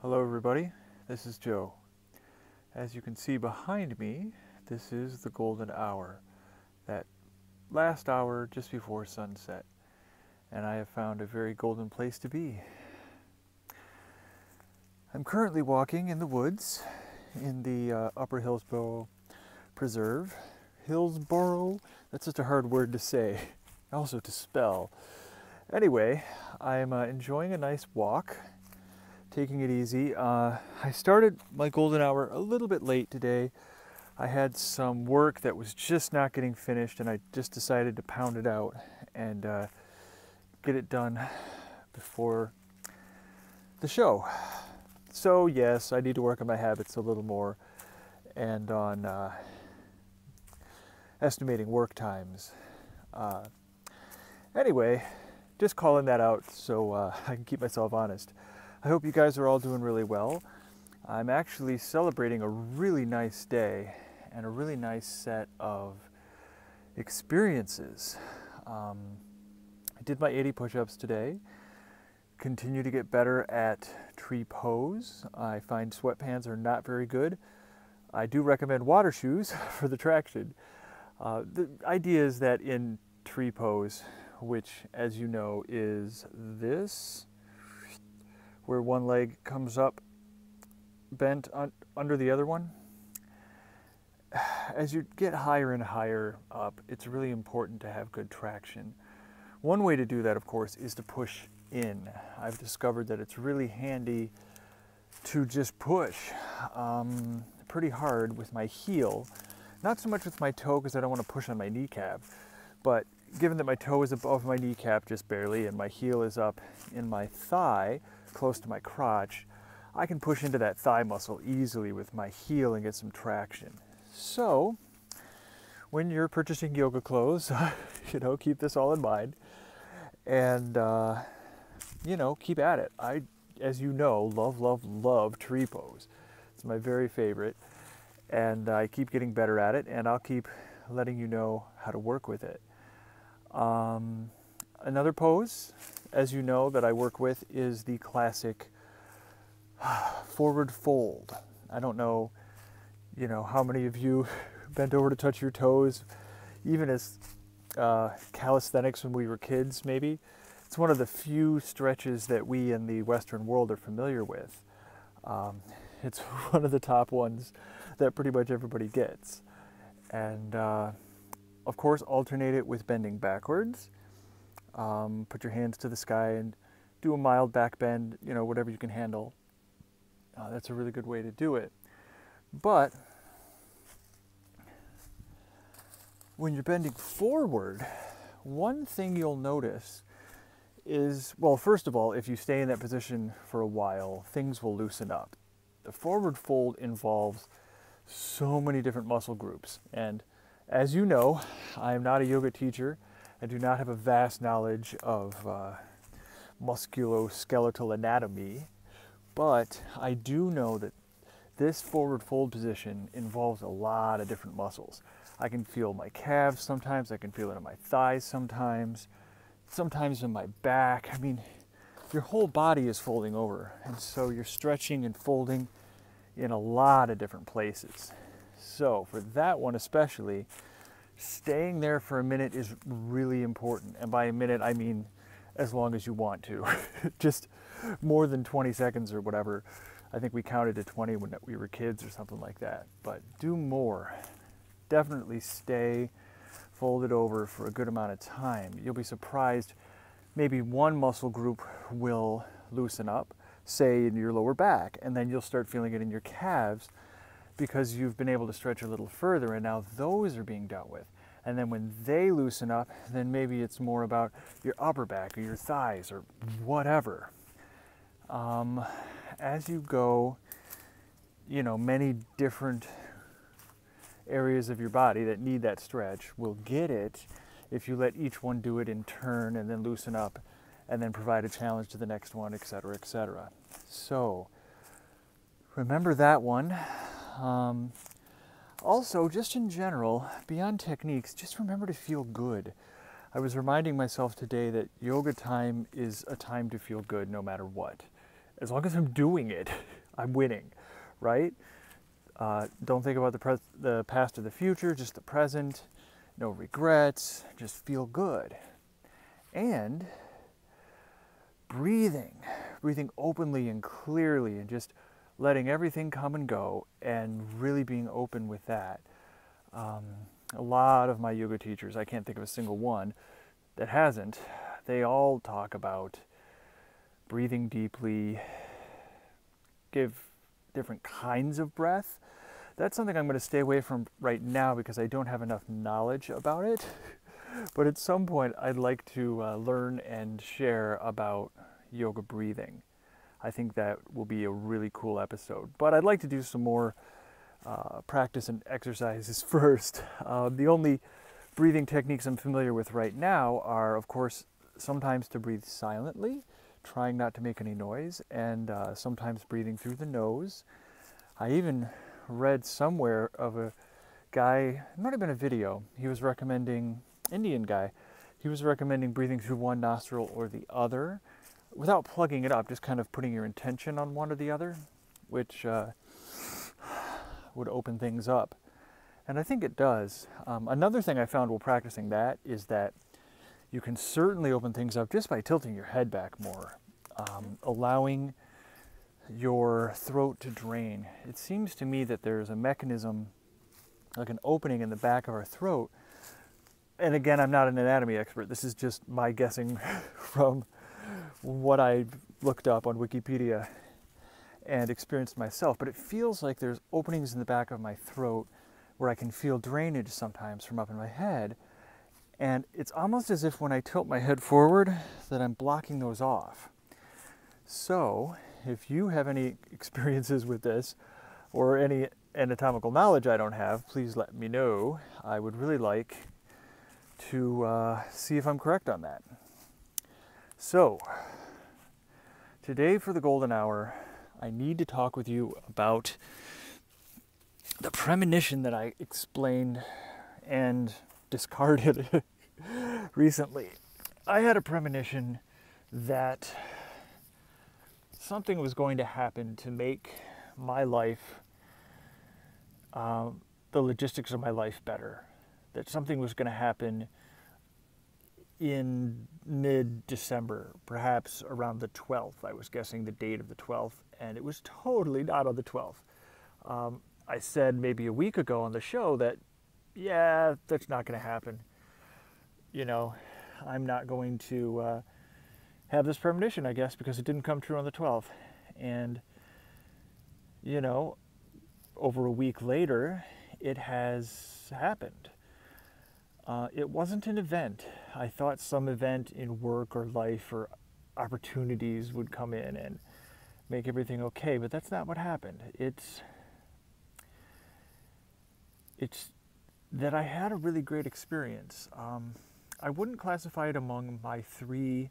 Hello everybody, this is Joe. As you can see behind me, this is the golden hour, that last hour just before sunset, and I have found a very golden place to be. I'm currently walking in the woods in the Upper Hillsborough Preserve. Hillsborough? That's just a hard word to say, also to spell. Anyway, I'm enjoying a nice walk. Taking it easy. I started my golden hour a little bit late today. I had some work that was just not getting finished, and I just decided to pound it out and get it done before the show. So yes, I need to work on my habits a little more and on estimating work times. Anyway, just calling that out so I can keep myself honest. I hope you guys are all doing really well. I'm actually celebrating a really nice day and a really nice set of experiences. I did my 80 push-ups today. Continue to get better at tree pose. I find sweatpants are not very good. I do recommend water shoes for the traction. The idea is that in tree pose, which as you know is this, where one leg comes up bent under the other one. As you get higher and higher up, it's really important to have good traction. One way to do that, of course, is to push in. I've discovered that it's really handy to just push pretty hard with my heel. Not so much with my toe, because I don't want to push on my kneecap, but given that my toe is above my kneecap just barely and my heel is up in my thigh, close to my crotch, I can push into that thigh muscle easily with my heel and get some traction. So, when you're purchasing yoga clothes, keep this all in mind and, keep at it. I, as you know, love tree pose. It's my very favorite, and I keep getting better at it, and I'll keep letting you know how to work with it. Another pose, as you know, that I work with is the classic forward fold. I don't know, how many of you bent over to touch your toes, even as calisthenics when we were kids, maybe. It's one of the few stretches that we in the Western world are familiar with. It's one of the top ones that pretty much everybody gets. And of course, alternate it with bending backwards. Put your hands to the sky and do a mild back bend, whatever you can handle. That's a really good way to do it. But when you're bending forward, one thing you'll notice is, well, first of all, if you stay in that position for a while, things will loosen up. The forward fold involves so many different muscle groups. And as you know, I am not a yoga teacher. I do not have a vast knowledge of musculoskeletal anatomy, but I do know that this forward fold position involves a lot of different muscles. I can feel my calves sometimes, I can feel it in my thighs sometimes in my back. I mean, your whole body is folding over, and so you're stretching and folding in a lot of different places. So for that one especially, staying there for a minute is really important. And by a minute, I mean as long as you want to. Just more than 20 seconds or whatever. I think we counted to 20 when we were kids or something like that. But do more. Definitely stay folded over for a good amount of time. You'll be surprised. Maybe one muscle group will loosen up, say in your lower back, and then you'll start feeling it in your calves, because you've been able to stretch a little further, and now those are being dealt with. And then when they loosen up, then maybe it's more about your upper back or your thighs or whatever. As you go, many different areas of your body that need that stretch will get it if you let each one do it in turn and then loosen up and then provide a challenge to the next one, etc., etc. So remember that one. Also, just in general, beyond techniques, just remember to feel good. I was reminding myself today that yoga time is a time to feel good no matter what. as long as I'm doing it, I'm winning, right? Don't think about the past or the future, just the present. No regrets, just feel good. And breathing openly and clearly, and just letting everything come and go, and really being open with that. A lot of my yoga teachers, I can't think of a single one that hasn't, they all talk about breathing deeply, give different kinds of breath. That's something I'm going to stay away from right now because I don't have enough knowledge about it. But at some point, I'd like to learn and share about yoga breathing. I think that will be a really cool episode. But I'd like to do some more practice and exercises first. The only breathing techniques I'm familiar with right now are, of course, sometimes to breathe silently, trying not to make any noise, and sometimes breathing through the nose. I even read somewhere of a guy, it might have been a video, he was recommending, Indian guy, he was recommending breathing through one nostril or the other without plugging it up, just kind of putting your intention on one or the other, which would open things up. And I think it does. Another thing I found while practicing that is that you can certainly open things up just by tilting your head back more, allowing your throat to drain. It seems to me that there's a mechanism, like an opening in the back of our throat. And again, I'm not an anatomy expert. This is just my guessing from what I looked up on Wikipedia and experienced myself. But it feels like there's openings in the back of my throat where I can feel drainage sometimes from up in my head. And it's almost as if when I tilt my head forward that I'm blocking those off. So if you have any experiences with this or any anatomical knowledge I don't have, please let me know. I would really like to see if I'm correct on that. So today for the golden hour, I need to talk with you about the premonition that I explained and discarded recently. I had a premonition that something was going to happen to make my life, the logistics of my life better. That something was going to happen in mid-December, perhaps around the 12th. I was guessing the date of the 12th, and it was totally not on the 12th. I said maybe a week ago on the show that, yeah, that's not going to happen. You know, I'm not going to have this premonition, I guess, because it didn't come true on the 12th. And, you know, over a week later, it has happened. It wasn't an event. I thought some event in work or life or opportunities would come in and make everything okay, but that's not what happened. It's that I had a really great experience. I wouldn't classify it among my 3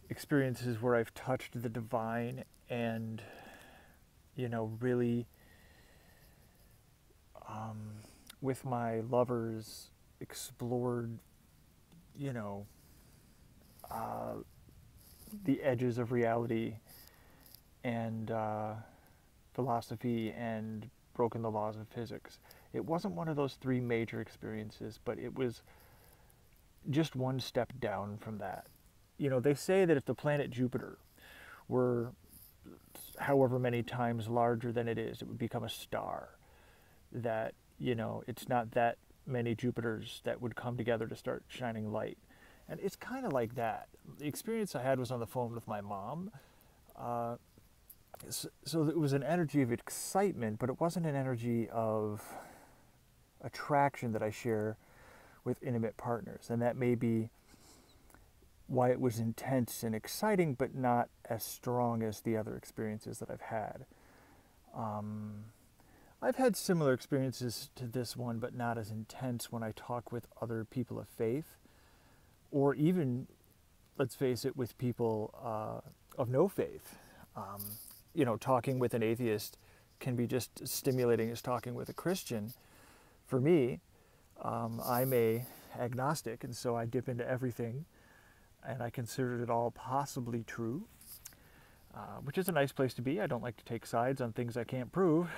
experiences where I've touched the divine and, you know, really with my lovers explored, you know, the edges of reality and philosophy and broken the laws of physics. It wasn't one of those 3 major experiences, but it was just one step down from that. You know, they say that if the planet Jupiter were however many times larger than it is, it would become a star. That, you know, it's not that many Jupiters that would come together to start shining light. And it's kind of like that. The experience I had was on the phone with my mom. So it was an energy of excitement, but it wasn't an energy of attraction that I share with intimate partners. And that may be why it was intense and exciting, but not as strong as the other experiences that I've had. I've had similar experiences to this one, but not as intense when I talk with other people of faith, or even, let's face it, with people of no faith. You know, talking with an atheist can be just as stimulating as talking with a Christian. For me, I'm a agnostic, and so I dip into everything, and I consider it all possibly true. which is a nice place to be. I don't like to take sides on things I can't prove.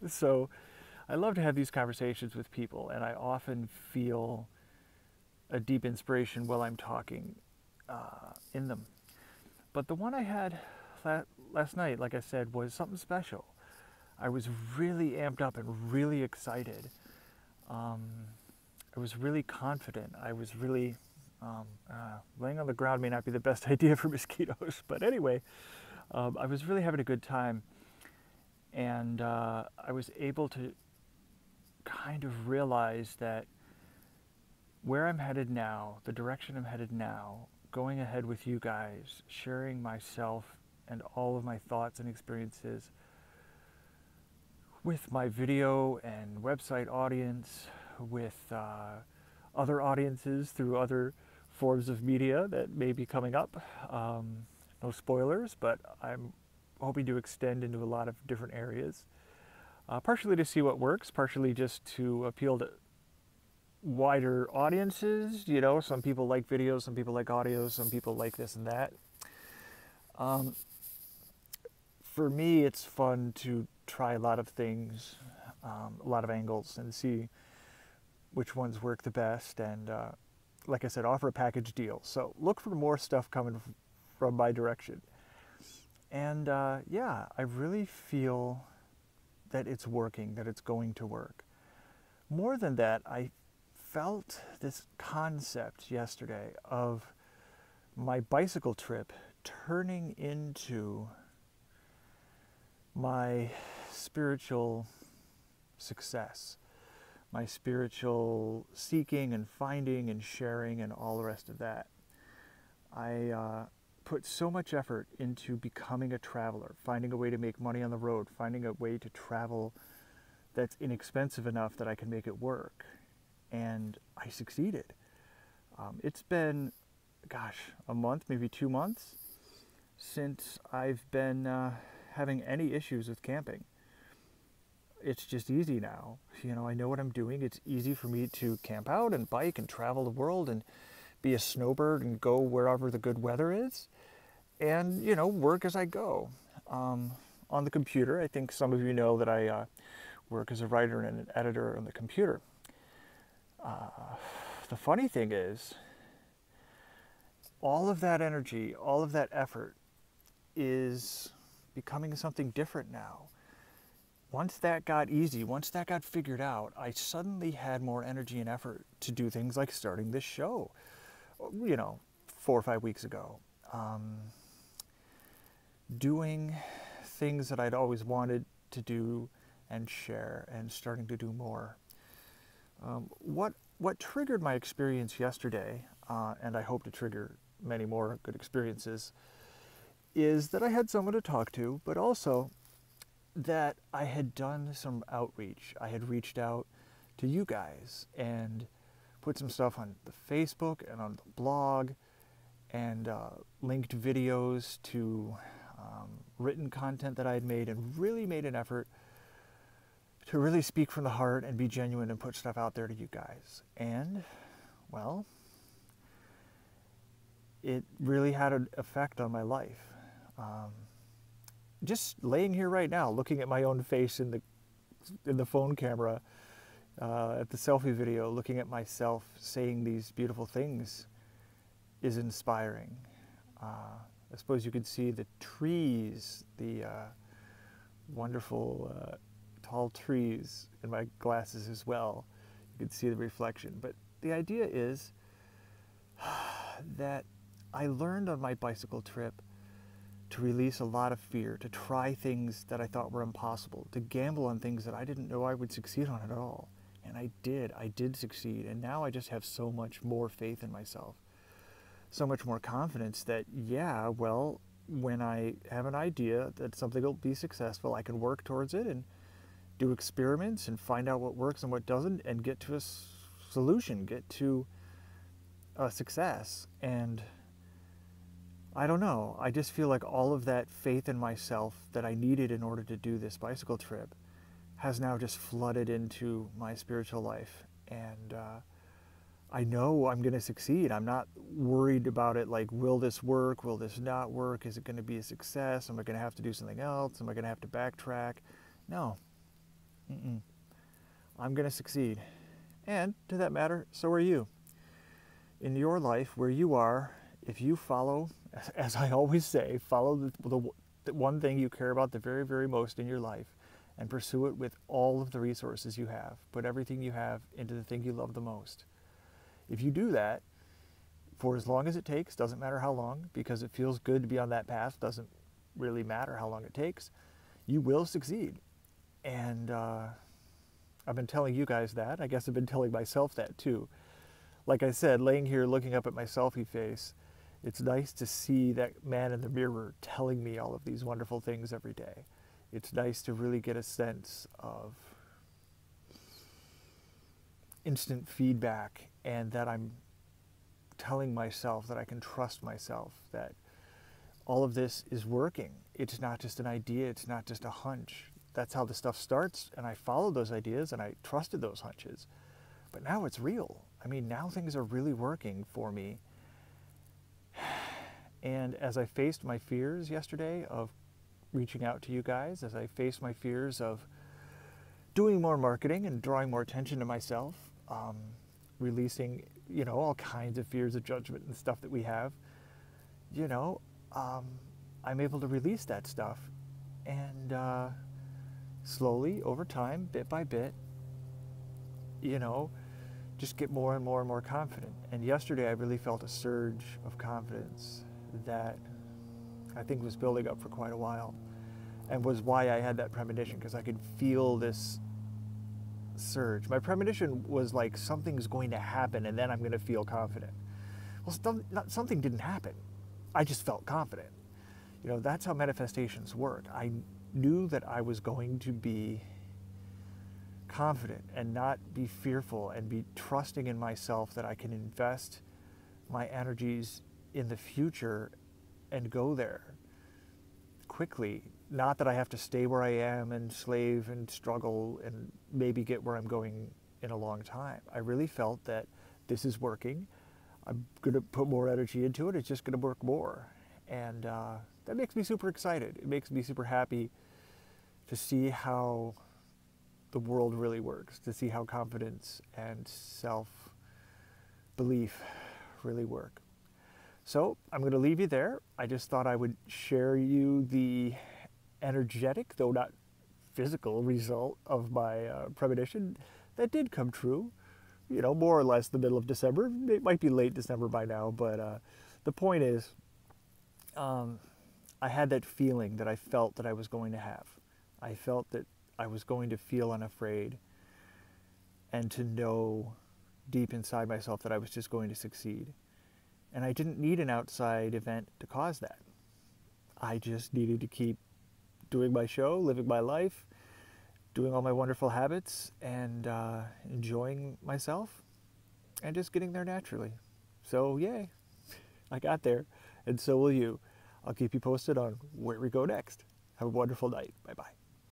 So I love to have these conversations with people, and I often feel a deep inspiration while I'm talking in them. But the one I had last night, like I said, was something special. I was really amped up and really excited. I was really confident. I was really, laying on the ground may not be the best idea for mosquitoes, but anyway, I was really having a good time. And I was able to kind of realize that where I'm headed now, the direction I'm headed now, going ahead with you guys, sharing myself and all of my thoughts and experiences with my video and website audience, with other audiences through other forms of media that may be coming up. No spoilers, but I'm hoping to extend into a lot of different areas. Partially to see what works, partially just to appeal to wider audiences. You know, some people like videos, some people like audio, some people like this and that. For me, it's fun to try a lot of things, a lot of angles, and see which ones work the best. And like I said, offer a package deal. So look for more stuff coming from my direction. And yeah, I really feel that it's working, that it's going to work. More than that, I felt this concept yesterday of my bicycle trip turning into my spiritual success, my spiritual seeking and finding and sharing and all the rest of that. I put so much effort into becoming a traveler, finding a way to make money on the road, finding a way to travel that's inexpensive enough that I can make it work. And I succeeded. It's been, gosh, a month, maybe 2 months since I've been having any issues with camping. It's just easy now. You know, I know what I'm doing. It's easy for me to camp out and bike and travel the world and be a snowbird and go wherever the good weather is, and, you know, work as I go. On the computer, I think some of you know that I work as a writer and an editor on the computer. The funny thing is, all of that energy, all of that effort is becoming something different now. Once that got easy, once that got figured out, I suddenly had more energy and effort to do things like starting this show, you know, 4 or 5 weeks ago. Doing things that I'd always wanted to do and share, and starting to do more. What triggered my experience yesterday, and I hope to trigger many more good experiences, is that I had someone to talk to, but also that I had done some outreach. I had reached out to you guys and put some stuff on the Facebook and on the blog, and linked videos to written content that I had made, and really made an effort to really speak from the heart and be genuine and put stuff out there to you guys. And, well, it really had an effect on my life. Just laying here right now, looking at my own face in the phone camera, at the selfie video, looking at myself saying these beautiful things is inspiring. I suppose you could see the trees, the wonderful tall trees in my glasses as well. You could see the reflection. But the idea is that I learned on my bicycle trip to release a lot of fear, to try things that I thought were impossible, to gamble on things that I didn't know I would succeed on at all. And I did succeed. And now I just have so much more faith in myself, so much more confidence that, yeah, well, when I have an idea that something will be successful, I can work towards it and do experiments and find out what works and what doesn't, and get to a solution, get to a success. And I don't know, I just feel like all of that faith in myself that I needed in order to do this bicycle trip has now just flooded into my spiritual life. And I know I'm going to succeed. I'm not worried about it like, will this work? Will this not work? Is it going to be a success? Am I going to have to do something else? Am I going to have to backtrack? No. Mm-mm. I'm going to succeed. And to that matter, so are you. In your life, where you are, if you follow, as I always say, follow the one thing you care about the very, very most in your life and pursue it with all of the resources you have. Put everything you have into the thing you love the most. If you do that, for as long as it takes, doesn't matter how long, because it feels good to be on that path, doesn't really matter how long it takes, you will succeed. And I've been telling you guys that. I guess I've been telling myself that too. Like I said, laying here looking up at my selfie face, it's nice to see that man in the mirror telling me all of these wonderful things every day. It's nice to really get a sense of instant feedback, and that I'm telling myself that I can trust myself, that all of this is working. It's not just an idea, it's not just a hunch. That's how the stuff starts, and I followed those ideas and I trusted those hunches. But now it's real. I mean, now things are really working for me. And as I faced my fears yesterday of reaching out to you guys, as I faced my fears of doing more marketing and drawing more attention to myself, releasing, all kinds of fears of judgment and stuff that we have, I'm able to release that stuff. And slowly, over time, bit by bit, just get more and more and more confident. And yesterday I really felt a surge of confidence that I think was building up for quite a while, and was why I had that premonition, because I could feel this surge. My premonition was like, something's going to happen and then I'm going to feel confident. Well, something didn't happen. I just felt confident. That's how manifestations work. I knew that I was going to be confident and not be fearful, and be trusting in myself that I can invest my energies in the future and go there quickly. Not that I have to stay where I am and slave and struggle and maybe get where I'm going in a long time. I really felt that this is working. I'm going to put more energy into it. It's just going to work more. And that makes me super excited. It makes me super happy to see how the world really works, to see how confidence and self-belief really work. So I'm going to leave you there. I just thought I would share you the energetic, though not physical, result of my premonition that did come true. More or less the middle of December. It might be late December by now, but the point is, I had that feeling that I felt that I was going to have. I felt that I was going to feel unafraid, and to know deep inside myself that I was just going to succeed. And I didn't need an outside event to cause that. I just needed to keep doing my show, living my life, doing all my wonderful habits, and enjoying myself, and just getting there naturally. So yay, I got there, and so will you. I'll keep you posted on where we go next. Have a wonderful night. Bye-bye.